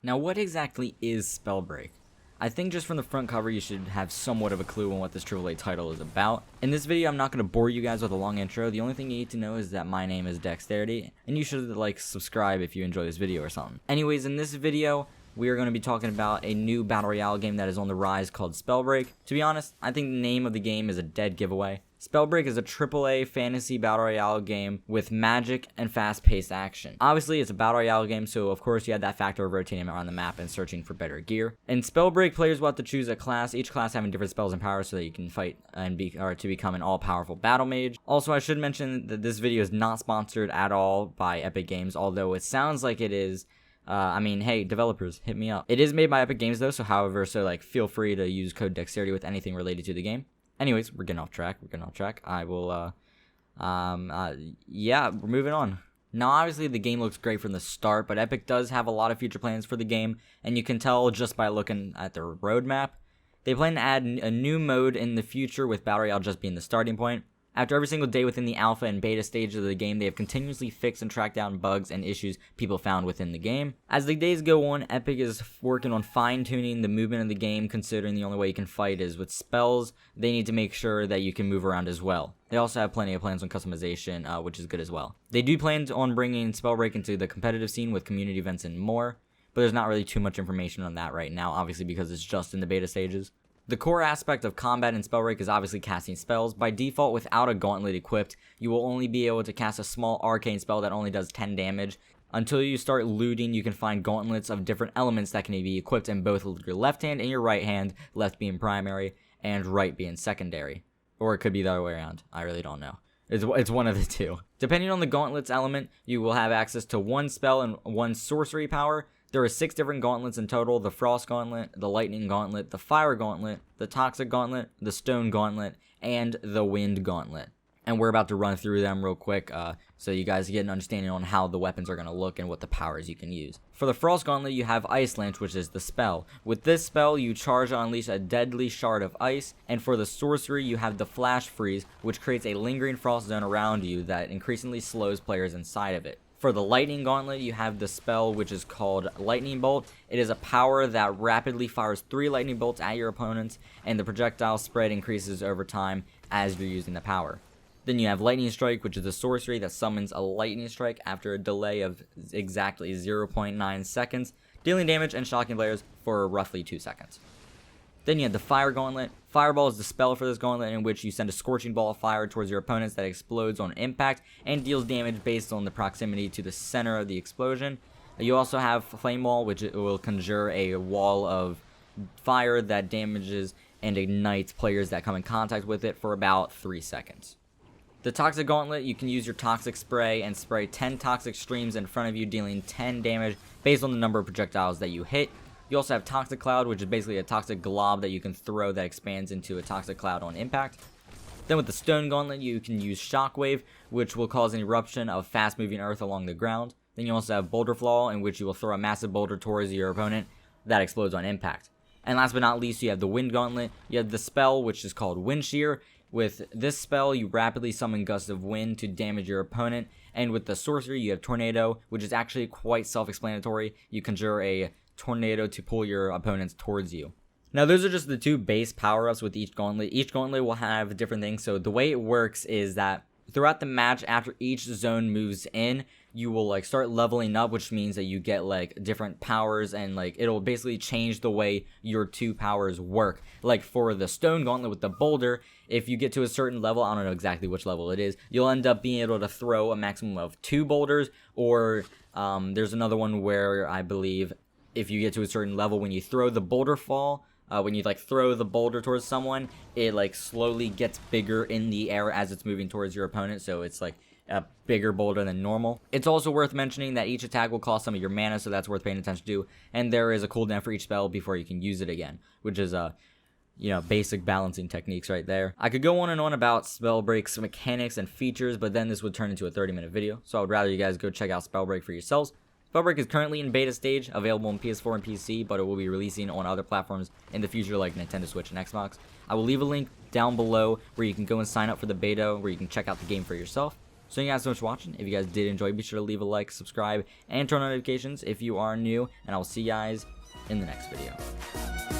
Now, what exactly is Spellbreak? I think just from the front cover you should have somewhat of a clue on what this AAA title is about. In this video I'm not going to bore you guys with a long intro. The only thing you need to know is that my name is Dexterity, and you should subscribe if you enjoy this video or something. Anyways, in this video we are going to be talking about a new Battle Royale game that is on the rise called Spellbreak. To be honest, I think the name of the game is a dead giveaway. Spellbreak is a AAA fantasy Battle Royale game with magic and fast-paced action. Obviously, it's a Battle Royale game, so of course you have that factor of rotating around the map and searching for better gear. In Spellbreak, players will have to choose a class, each class having different spells and powers so that you can fight and to become an all-powerful battle mage. Also, I should mention that this video is not sponsored at all by Epic Games, although it sounds like it is. I mean, hey, developers, hit me up. It is made by Epic Games though, so feel free to use code Dexterity with anything related to the game. Anyways, we're getting off track. I will, yeah, we're moving on. Now, obviously, the game looks great from the start, but Epic does have a lot of future plans for the game, and you can tell just by looking at their roadmap. They plan to add a new mode in the future, with Battle Royale just being the starting point. After every single day within the alpha and beta stage of the game, they have continuously fixed and tracked down bugs and issues people found within the game. As the days go on, Epic is working on fine-tuning the movement of the game, considering the only way you can fight is with spells. They need to make sure that you can move around as well. They also have plenty of plans on customization, which is good as well. They do plan on bringing Spellbreak into the competitive scene with community events and more, but there's not really too much information on that right now, obviously because it's just in the beta stages. The core aspect of combat in Spellbreak is obviously casting spells. By default, without a gauntlet equipped, you will only be able to cast a small arcane spell that only does 10 damage. Until you start looting, you can find gauntlets of different elements that can be equipped in both your left hand and your right hand, left being primary and right being secondary. Or it could be the other way around. I really don't know. It's one of the two. Depending on the gauntlet's element, you will have access to one spell and one sorcery power. There are 6 different gauntlets in total: the Frost Gauntlet, the Lightning Gauntlet, the Fire Gauntlet, the Toxic Gauntlet, the Stone Gauntlet, and the Wind Gauntlet. And we're about to run through them real quick so you guys get an understanding on how the weapons are going to look and what the powers you can use. For the Frost Gauntlet, you have Ice Lance, which is the spell. With this spell, you charge and unleash a deadly shard of ice. And for the sorcery, you have the Flash Freeze, which creates a lingering frost zone around you that increasingly slows players inside of it. For the Lightning Gauntlet, you have the spell which is called Lightning Bolt. It is a power that rapidly fires 3 lightning bolts at your opponents, and the projectile spread increases over time as you're using the power. Then you have Lightning Strike, which is a sorcery that summons a lightning strike after a delay of exactly 0.9 seconds, dealing damage and shocking players for roughly 2 seconds. Then you have the Fire Gauntlet. Fireball is the spell for this gauntlet, in which you send a scorching ball of fire towards your opponents that explodes on impact and deals damage based on the proximity to the center of the explosion. You also have Flame Wall, which will conjure a wall of fire that damages and ignites players that come in contact with it for about 3 seconds. The Toxic Gauntlet, you can use your Toxic Spray and spray 10 toxic streams in front of you, dealing 10 damage based on the number of projectiles that you hit. You also have Toxic Cloud, which is basically a toxic glob that you can throw that expands into a toxic cloud on impact. Then with the Stone Gauntlet, you can use Shockwave, which will cause an eruption of fast-moving earth along the ground. Then you also have Boulder Fall, in which you will throw a massive boulder towards your opponent that explodes on impact. And last but not least, you have the Wind Gauntlet. You have the spell, which is called Wind Shear. With this spell, you rapidly summon gusts of wind to damage your opponent. And with the sorcery, you have Tornado, which is actually quite self-explanatory. You conjure a tornado to pull your opponents towards you. Now, those are just the 2 base power-ups with each gauntlet. Each gauntlet will have different things. So the way it works is that throughout the match, after each zone moves in, you will start leveling up, which means that you get different powers, and it'll basically change the way your 2 powers work. Like for the Stone Gauntlet with the boulder, if you get to a certain level, I don't know exactly which level it is, you'll end up being able to throw a maximum of 2 boulders, or there's another one where I believe if you get to a certain level, when you throw the boulder fall, when you throw the boulder towards someone, it slowly gets bigger in the air as it's moving towards your opponent, so it's a bigger boulder than normal. It's also worth mentioning that each attack will cost some of your mana, so that's worth paying attention to, and there is a cooldown for each spell before you can use it again, which is basic balancing techniques right there. I could go on and on about Spellbreak's mechanics and features, but then this would turn into a 30-minute video, so I would rather you guys go check out Spellbreak for yourselves. Spellbreak is currently in beta stage, available on PS4 and PC, but it will be releasing on other platforms in the future like Nintendo Switch and Xbox. I will leave a link down below where you can go and sign up for the beta, where you can check out the game for yourself. So thank you guys so much for watching. If you guys did enjoy, be sure to leave a like, subscribe, and turn on notifications if you are new, and I will see you guys in the next video.